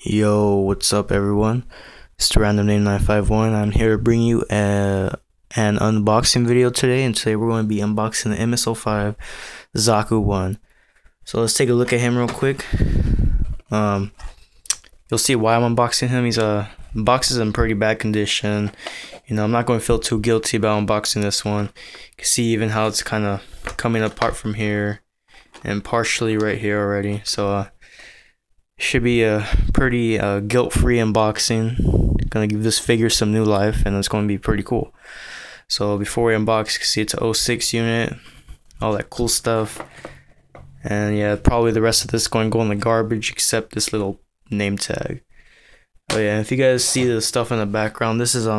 Yo, what's up everyone? It's the random name 951. I'm here to bring you an unboxing video today, and today we're going to be unboxing the MS-05 Zaku one. So let's take a look at him real quick. You'll see why I'm unboxing him. He's box is in pretty bad condition. You know, I'm not going to feel too guilty about unboxing this one. You can see even how it's kind of coming apart from here and partially right here already. So should be a pretty guilt-free unboxing. Gonna give this figure some new life, and it's gonna be pretty cool. So before we unbox, you can see it's a 06 unit, all that cool stuff. And yeah, probably the rest of this is going to go in the garbage except this little name tag. Oh yeah, if you guys see the stuff in the background, this is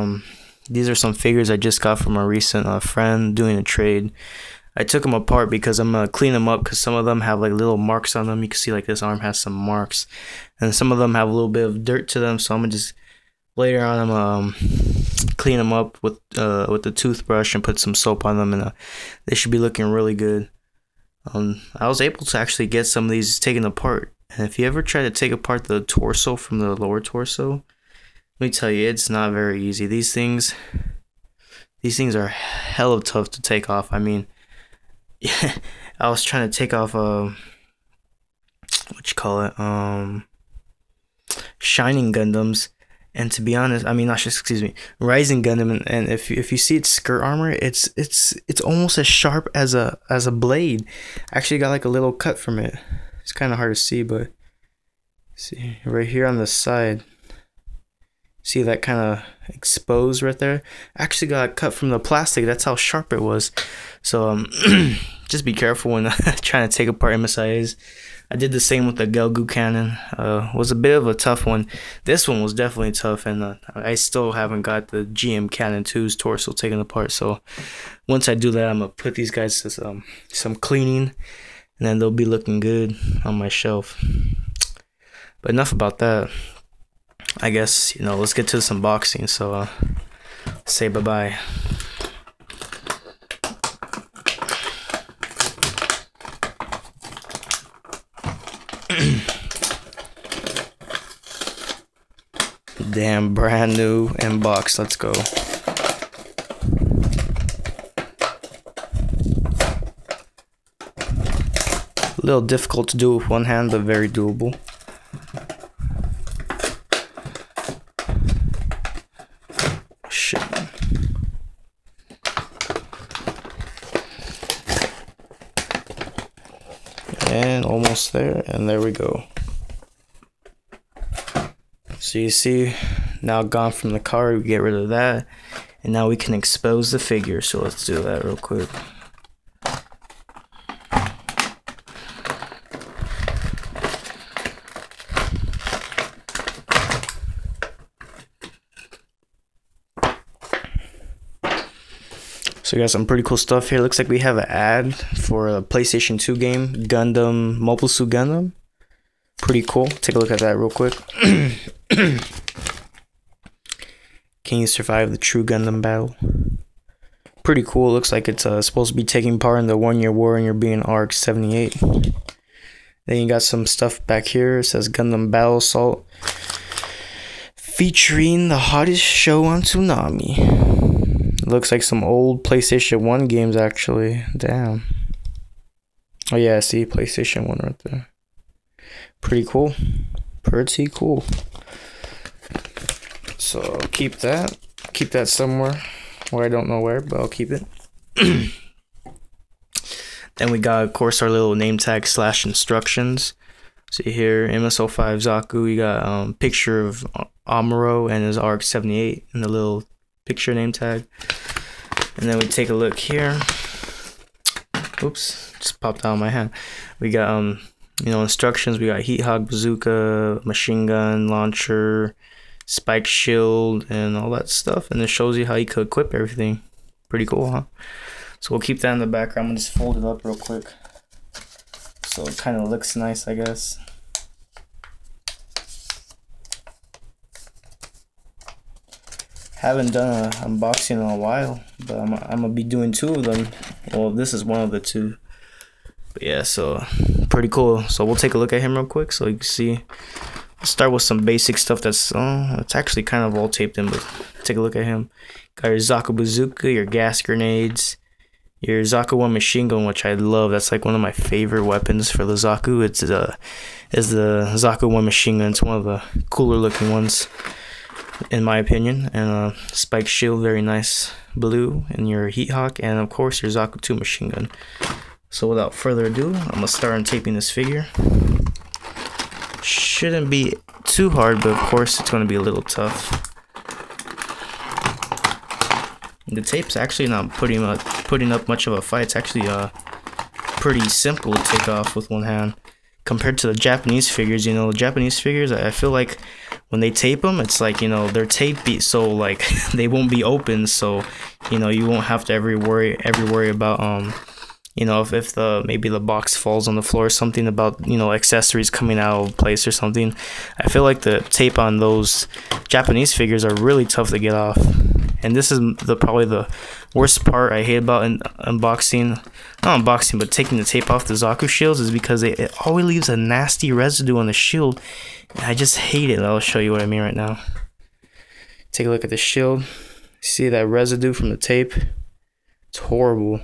these are some figures I just got from a recent friend doing a trade. I took them apart because I'm gonna clean them up, because some of them have like little marks on them. You can see like this arm has some marks, and some of them have a little bit of dirt to them. So I'm gonna just later on clean them up with the toothbrush and put some soap on them, and they should be looking really good. I was able to actually get some of these taken apart, and if you ever try to take apart the torso from the lower torso, let me tell you, it's not very easy. These things are hella tough to take off. I mean, I was trying to take off Shining Gundams, and to be honest, I mean, Rising Gundam, and if you see its skirt armor, it's almost as sharp as a blade. I actually got like a little cut from it. It's kind of hard to see, but see right here on the side. See that kind of exposed right there? I actually got cut from the plastic. That's how sharp it was. So just be careful when trying to take apart MSIAs. I did the same with the Gelgu cannon. Was a bit of a tough one. This one was definitely tough, and I still haven't got the GM Cannon 2's torso taken apart. So once I do that, I'm gonna put these guys to some cleaning, and then they'll be looking good on my shelf. But enough about that. I guess, you know, let's get to some unboxing. So say bye-bye. Damn, brand new and box. Let's go. A little difficult to do with one hand, but very doable. Shit. And almost there, and there we go. So you see, now gone from the card, we get rid of that, and now we can expose the figure. So let's do that real quick. So we got some pretty cool stuff here. Looks like we have an ad for a PlayStation 2 game, Gundam, Mobile Suit Gundam. Pretty cool. Take a look at that real quick. Can you survive the true Gundam battle? Pretty cool. Looks like it's supposed to be taking part in the 1-year war, and you're being RX-78. Then you got some stuff back here. It says Gundam Battle Assault, featuring the hottest show on Tsunami. Looks like some old PlayStation 1 games, actually. Damn. Oh yeah, I see PlayStation 1 right there. Pretty cool. Pretty cool. So keep that. Keep that somewhere where I don't know where, but I'll keep it. Then we got, of course, our little name tag / instructions. See here, MS-05 Zaku. We got picture of Amuro and his RX-78 in the little picture name tag. And then we take a look here. Oops, just popped out of my hand. We got you know, instructions. We got heat hog, bazooka, machine gun, launcher, spike shield, and all that stuff. And it shows you how you could equip everything. Pretty cool, huh? So we'll keep that in the background. I'm gonna just fold it up real quick, so it kind of looks nice, I guess. Haven't done an unboxing in a while, but I'm gonna be doing 2 of them. Well, this is one of the 2. But yeah, so pretty cool. So we'll take a look at him real quick so you can see Start with some basic stuff that's it's actually kind of all taped in, but take a look at him. Got your Zaku bazooka, your gas grenades, your Zaku 1 machine gun, which I love. That's like one of my favorite weapons for the Zaku. It's the Zaku 1 machine gun. It's one of the cooler looking ones, in my opinion. And spike shield, very nice blue, and your heat hawk, and of course your Zaku 2 machine gun. So without further ado, I'm gonna start on taping this figure. Shouldn't be too hard, but of course it's gonna be a little tough. The tape's actually not putting up much of a fight. It's actually pretty simple to take off with one hand compared to the Japanese figures. You know, the Japanese figures, I feel like when they tape them, it's like, you know, they're taped so like they won't be open, so you know you won't have to ever worry about you know, if maybe the box falls on the floor or something, about, you know, accessories coming out of place or something. I feel like the tape on those Japanese figures are really tough to get off. And this is probably the worst part I hate about unboxing, not unboxing, but taking the tape off the Zaku shields, is because it always leaves a nasty residue on the shield. And I just hate it. I'll show you what I mean right now. Take a look at the shield. See that residue from the tape? It's horrible.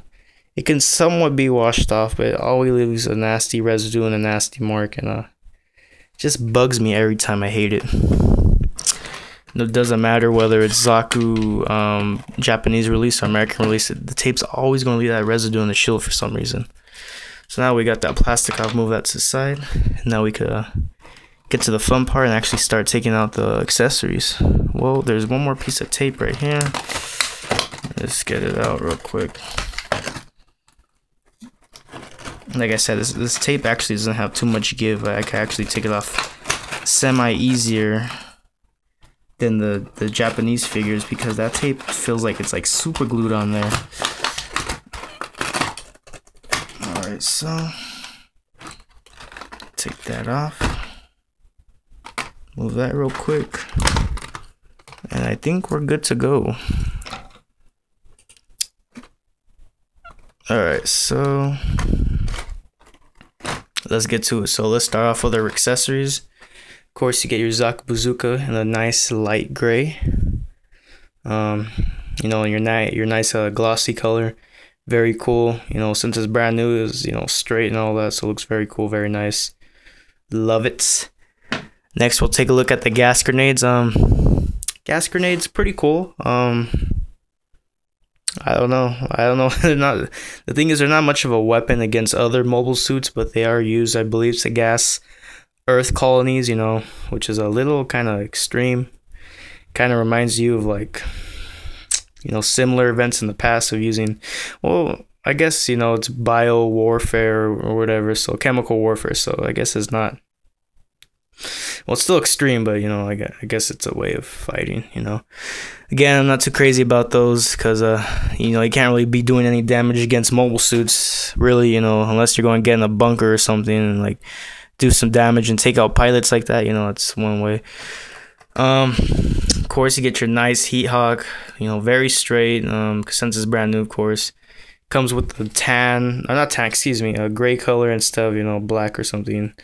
It can somewhat be washed off, but it always leaves a nasty residue and a nasty mark, and it just bugs me every time. I hate it. It doesn't matter whether it's Zaku Japanese release or American release, the tape's always going to leave that residue on the shield for some reason. So now we got that plastic off, move that to the side, and now we could get to the fun part and actually start taking out the accessories. Well, there's one more piece of tape right here. Let's get it out real quick. Like I said, this tape actually doesn't have too much give. I can actually take it off semi-easier than the Japanese figures, because that tape feels like it's like super glued on there. Alright, so take that off. Move that real quick. And I think we're good to go. Alright, so let's get to it. So let's start off with our accessories. Of course, you get your Zaku bazooka in a nice light gray. You know, your nice glossy color, very cool. You know, since it's brand new, it's, you know, straight and all that, so it looks very cool, very nice. Love it. Next, we'll take a look at the gas grenades. Gas grenades, pretty cool. I don't know. They're not. The thing is, they're not much of a weapon against other mobile suits, but they are used, I believe, to gas Earth colonies. You know, which is a little kind of extreme. Kind of reminds you of, like, you know, similar events in the past of using. Well, I guess, you know, it's bio warfare or whatever, so chemical warfare. So I guess it's not. Well, it's still extreme, but, you know, I guess it's a way of fighting, you know. Again, I'm not too crazy about those because, you know, you can't really be doing any damage against mobile suits, really, you know, unless you're going to get in a bunker or something and, like, do some damage and take out pilots like that, you know, that's one way. Of course, you get your nice heat hawk, you know, very straight, since it's brand new, of course. Comes with the a gray color instead of, you know, black or something.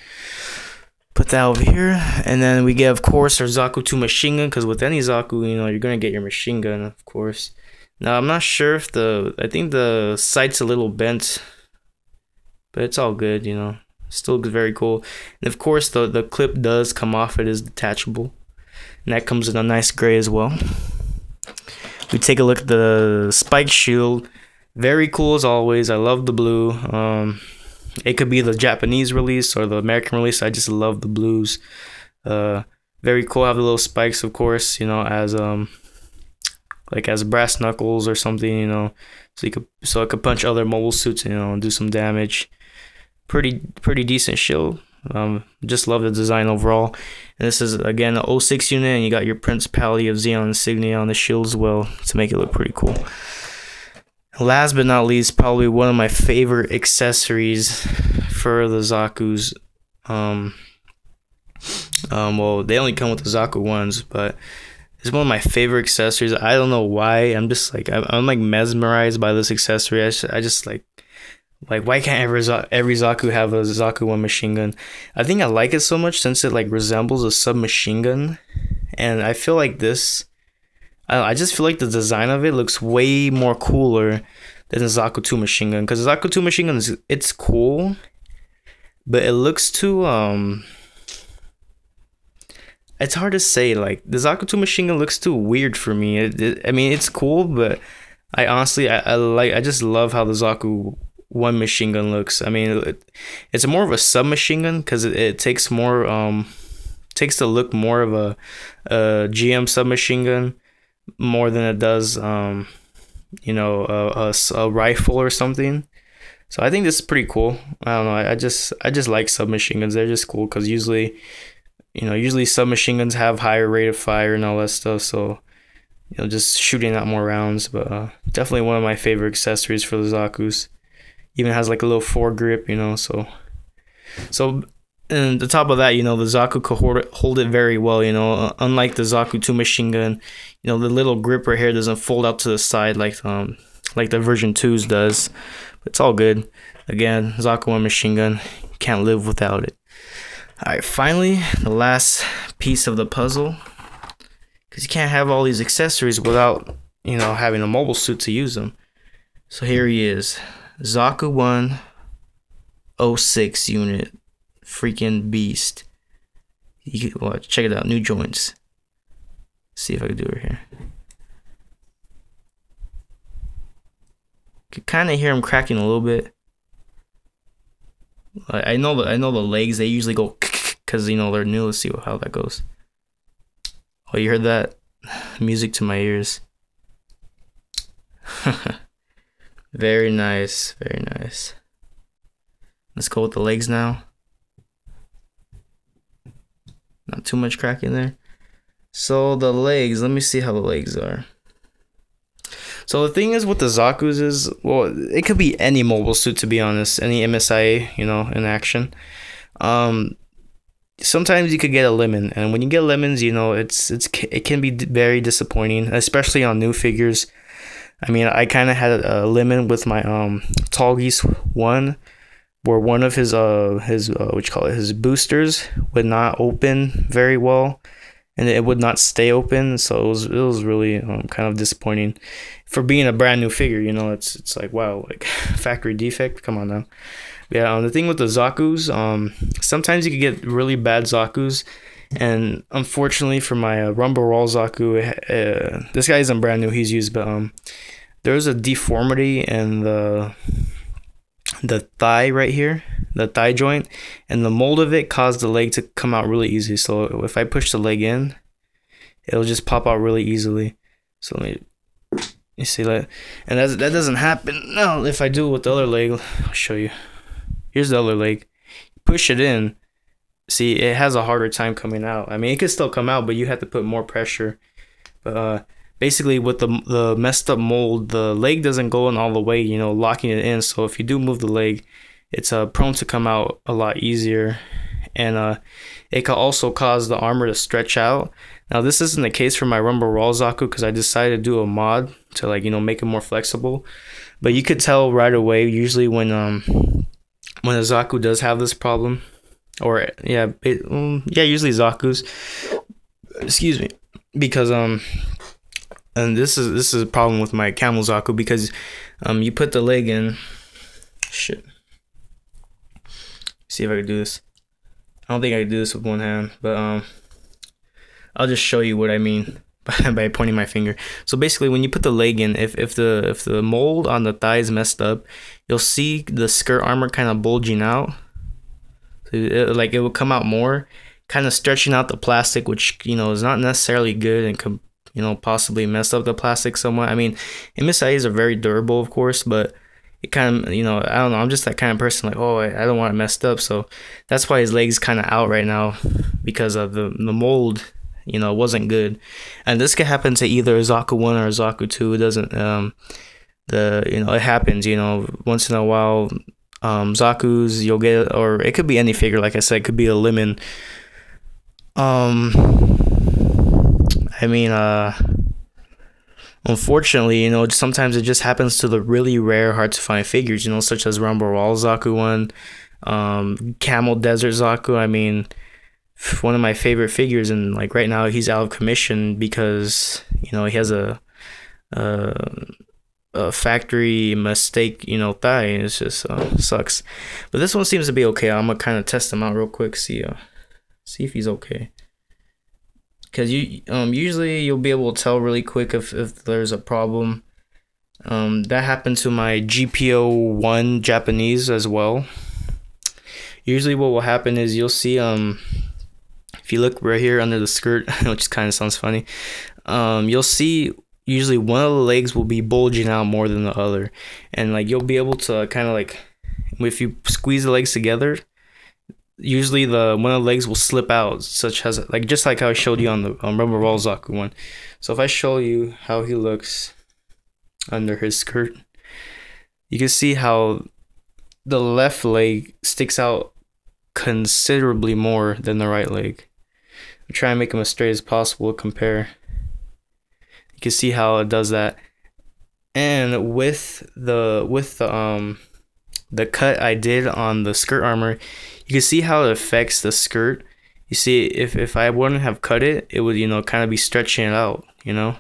Put that over here, and then we get, of course, our Zaku 2 machine gun, because with any Zaku, you know, you're gonna get your machine gun, of course. Now, I'm not sure if I think the sight's a little bent, but it's all good, you know. Still looks very cool. And of course, the clip does come off. It is detachable, and that comes in a nice gray as well. We take a look at the spike shield. Very cool as always. I love the blue. It could be the Japanese release or the American release. I just love the blues. Very cool. Have the little spikes, of course, you know, as like as brass knuckles or something, you know, so it could punch other mobile suits, you know, and do some damage. Pretty decent shield. Just love the design overall. And this is again an 06 unit, and you got your Principality of Xeon insignia on the shield as well to make it look pretty cool. Last but not least, probably one of my favorite accessories for the Zakus. Well, they only come with the Zaku ones, but it's one of my favorite accessories. I don't know why. I'm just like I'm like mesmerized by this accessory. I just like Like, why can't every Zaku have a Zaku 1 machine gun? I think I like it so much since it like resembles a submachine gun, and I feel like this. I just feel like the design of it looks way more cooler than the Zaku 2 machine gun. Because the Zaku 2 machine gun it's cool, but it looks too It's hard to say. Like the Zaku 2 machine gun looks too weird for me. I mean, it's cool, but I honestly I just love how the Zaku 1 machine gun looks. I mean, it's more of a submachine gun because it takes more takes the look more of a GM submachine gun more than it does you know, a rifle or something. So I think this is pretty cool. I don't know. I just like submachine guns. They're just cool because usually, you know, submachine guns have higher rate of fire and all that stuff. So, you know, just shooting out more rounds. But definitely one of my favorite accessories for the Zakus. Even has like a little foregrip, you know. So and the top of that, you know, the Zaku could hold it very well, you know. Unlike the Zaku 2 machine gun, you know, the little grip right here doesn't fold out to the side like the version 2's does. But it's all good. Again, Zaku 1 machine gun, can't live without it. Alright, finally, the last piece of the puzzle. Because you can't have all these accessories without, you know, having a mobile suit to use them. So here he is. Zaku 106 unit. Freaking beast. You can watch, check it out. New joints. See if I can do it here. Could kind of hear him cracking a little bit. I know the legs, they usually go because, you know, they're new. Let's see how that goes. Oh, you heard that? Music to my ears. Very nice, very nice. Let's go with the legs now. Not too much cracking there. So the legs, let me see how the legs are. So the thing is with the Zakus is, well, it could be any mobile suit, to be honest, any MSIA, you know, in action. Sometimes you could get a lemon, and when you get lemons, you know, it can be very disappointing, especially on new figures. I mean, I kind of had a lemon with my Tall Geese 1, where one of his his boosters would not open very well, and it would not stay open. So it was really kind of disappointing for being a brand new figure. You know, it's like, wow, like factory defect. Come on now. Yeah, the thing with the Zakus, sometimes you could get really bad Zakus, and unfortunately for my Rumble Roll Zaku, this guy isn't brand new. He's used, but there's a deformity in the thigh right here, the thigh joint, and the mold of it caused the leg to come out really easy. So if I push the leg in, it'll just pop out really easily. So let me, you see that, and that doesn't happen now. If I do it with the other leg, I'll show you. Here's the other leg. Push it in. See, it has a harder time coming out. I mean, it could still come out, but you have to put more pressure. But basically, with the messed up mold, the leg doesn't go in all the way, you know, locking it in. So if you do move the leg, it's prone to come out a lot easier. And it can also cause the armor to stretch out. Now, this isn't the case for my Rumble Raw Zaku because I decided to do a mod to, like, you know, make it more flexible. But you could tell right away, usually when a Zaku does have this problem, or usually Zakus, excuse me, because and this is a problem with my Camel Zaku because you put the leg in. Shit. See if I can do this. I don't think I can do this with one hand, but I'll just show you what I mean by pointing my finger. So basically, when you put the leg in, if the mold on the thigh is messed up, you'll see the skirt armor kind of bulging out. So it will come out more, kind of stretching out the plastic, which, you know, is not necessarily good and could, you know, possibly mess up the plastic somewhat. I mean, MSIAs are very durable, of course, but it kind of, you know, I don't know, I'm just that kind of person, like, oh, I don't want it messed up. So that's why his leg's kind of out right now, because of the mold, you know, wasn't good. And this could happen to either a Zaku 1 or a Zaku 2. It doesn't, you know, it happens, you know, once in a while. Zakus, you'll get, or it could be any figure, like I said, it could be a lemon. I mean, Unfortunately, you know, sometimes it just happens to the really rare, hard to find figures, you know, such as Rumble Wall Zaku one, Camel Desert Zaku. I mean, one of my favorite figures, and like right now he's out of commission because, you know, he has a factory mistake, you know, thigh. It's just sucks. But this one seems to be okay. I'm gonna kind of test him out real quick, see if he's okay. Because you usually you'll be able to tell really quick if there's a problem. That happened to my GPO1 Japanese as well. Usually what will happen is you'll see if you look right here under the skirt, which kind of sounds funny, you'll see usually one of the legs will be bulging out more than the other, and like you'll be able to kind of like, if you squeeze the legs together, usually one of the legs will slip out, such as like just like how I showed you on the Rubber Ball Zaku one. So if I show you how he looks under his skirt, you can see how the left leg sticks out considerably more than the right leg. I'm trying to make them as straight as possible to compare. You can see how it does that. And with the cut I did on the skirt armor, you can see how it affects the skirt. You see, if I wouldn't have cut it, it would, you know, kind of be stretching it out, you know.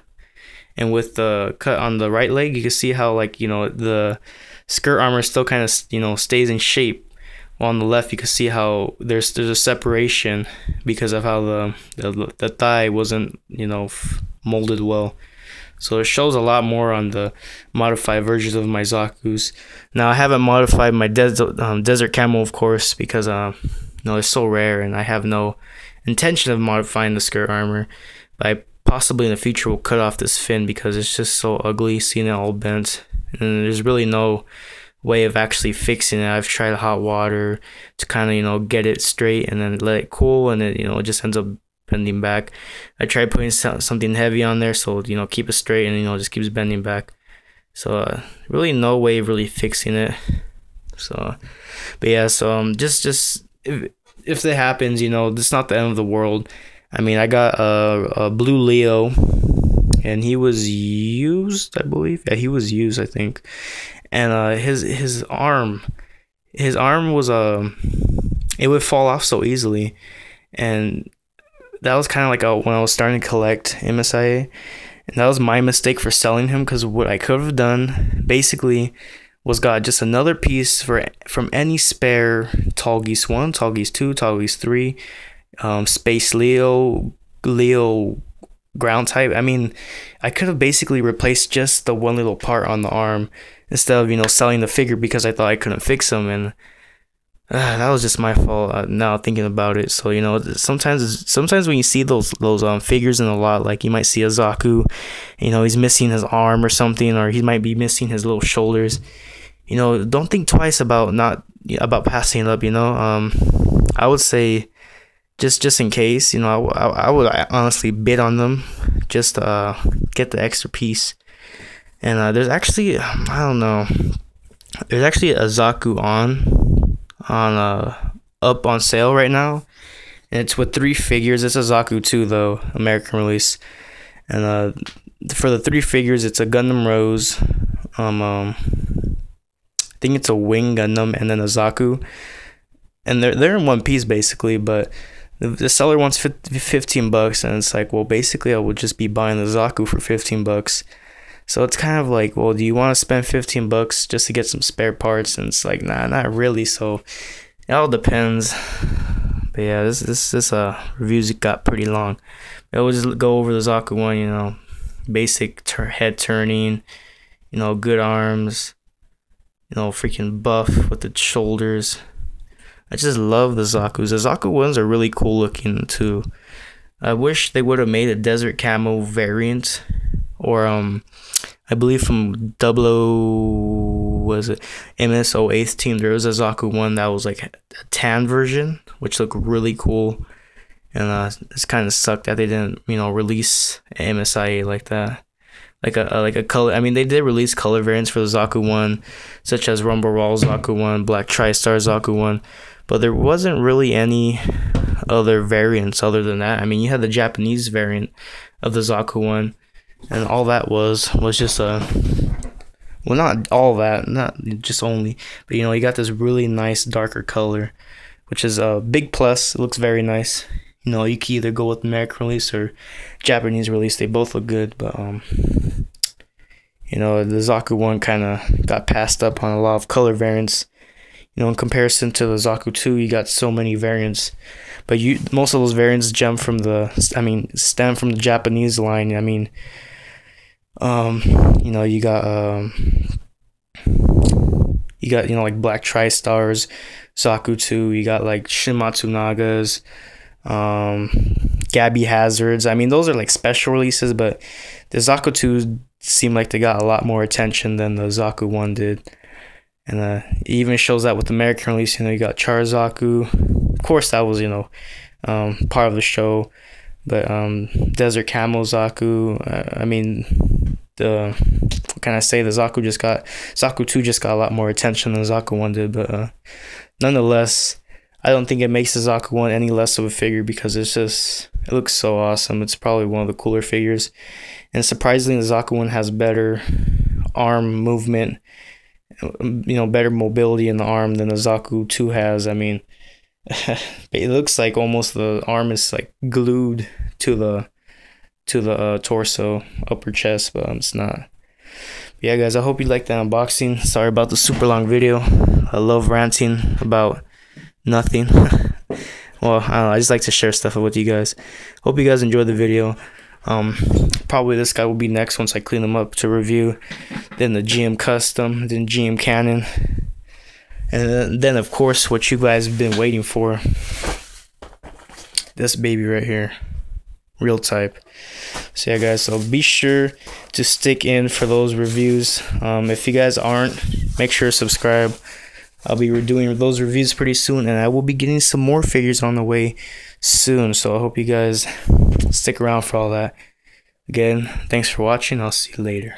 And with the cut on the right leg, you can see how, like, you know, the skirt armor still kind of, you know, stays in shape. While on the left, you can see how there's a separation because of how the thigh wasn't, you know, molded well. So it shows a lot more on the modified versions of my Zakus. Now I haven't modified my desert camo, of course, because you know, it's so rare, and I have no intention of modifying the skirt armor. But I possibly in the future will cut off this fin because it's just so ugly, seeing it all bent, and there's really no way of actually fixing it. I've tried hot water to kind of, you know, get it straight and then let it cool, and it, you know, it just ends up bending back. I tried putting something heavy on there, so, you know, keep it straight, and, you know, just keeps bending back. So really no way of really fixing it. So, but yeah, so just if that happens, you know, it's not the end of the world. I mean, I got a blue Leo, and he was used, I believe. Yeah, he was used, I think. And his arm was it would fall off so easily, and that was kind of like when I was starting to collect MSIA, and that was my mistake for selling him, because what I could have done basically was got just another piece from any spare Tall Geese 1, Tall Geese 2, Tall Geese 3, Space Leo ground type. I mean, I could have basically replaced just the one little part on the arm instead of, you know, selling the figure because I thought I couldn't fix him, and that was just my fault now thinking about it. So, you know, sometimes when you see those figures in a lot, like you might see a Zaku, you know, he's missing his arm or something, or he might be missing his little shoulders. You know, don't think twice about passing it up. You know, I would say just in case, you know, I would honestly bid on them just to get the extra piece. And there's actually, I don't know, there's actually a Zaku up on sale right now, and it's with 3 figures. It's a Zaku 2 though, American release, and for the 3 figures, it's a Gundam Rose, I think it's a Wing Gundam, and then a Zaku, and they're in one piece basically. But the seller wants $15, and it's like, well, basically I would just be buying the Zaku for $15. So it's kind of like, well, do you want to spend $15 just to get some spare parts? And it's like, nah, not really. So it all depends. But yeah, this reviews got pretty long. But we'll just go over the Zaku one, you know, basic head turning, you know, good arms, you know, freaking buff with the shoulders. I just love the Zakus. The Zaku ones are really cool looking too. I wish they would have made a desert camo variant, or I believe from MS-08 team, there was a Zaku one that was like a tan version, which looked really cool. And it's kind of sucked that they didn't, you know, release an MSIA like that, like a color. I mean, they did release color variants for the Zaku one, such as Rumble Wall Zaku one, Black Tri-Star Zaku one, but there wasn't really any other variants other than that. I mean, you had the Japanese variant of the Zaku one, and all that was just a, well, not all that, not just only, but you know, you got this really nice darker color, which is a big plus. It looks very nice. You know, you can either go with American release or Japanese release. They both look good, but you know, the Zaku one kind of got passed up on a lot of color variants. You know, in comparison to the Zaku 2, you got so many variants, but most of those variants stem from the Japanese line. I mean, you know, you got you know, like Black Tri-Stars, Zaku 2. You got like Shin Matsunagas, Gabby Hazards. I mean, those are like special releases, but the Zaku 2 seemed like they got a lot more attention than the Zaku 1 did. And it even shows that with the American release. You know, you got Char Zaku. Of course, that was, you know, part of the show. But Desert Camel Zaku. I mean, what can I say? The Zaku 2 just got a lot more attention than Zaku 1 did. But nonetheless, I don't think it makes the Zaku 1 any less of a figure, because it looks so awesome. It's probably one of the cooler figures. And surprisingly, the Zaku 1 has better arm movement, you know, better mobility in the arm than the Zaku 2 has. I mean, it looks like almost the arm is like glued to the torso, upper chest, but it's not. But yeah, guys, I hope you liked that unboxing. Sorry about the super long video. I love ranting about nothing. Well, I don't know, I just like to share stuff with you guys. Hope you guys enjoyed the video. Probably this guy will be next once I clean him up to review. Then the GM Custom, then GM Cannon, and then of course what you guys have been waiting for, this baby right here, Real Type. So yeah, guys, so be sure to stick in for those reviews. If you guys aren't, make sure to subscribe. I'll be doing those reviews pretty soon, and I will be getting some more figures on the way soon. So I hope you guys stick around for all that. Again, thanks for watching. I'll see you later.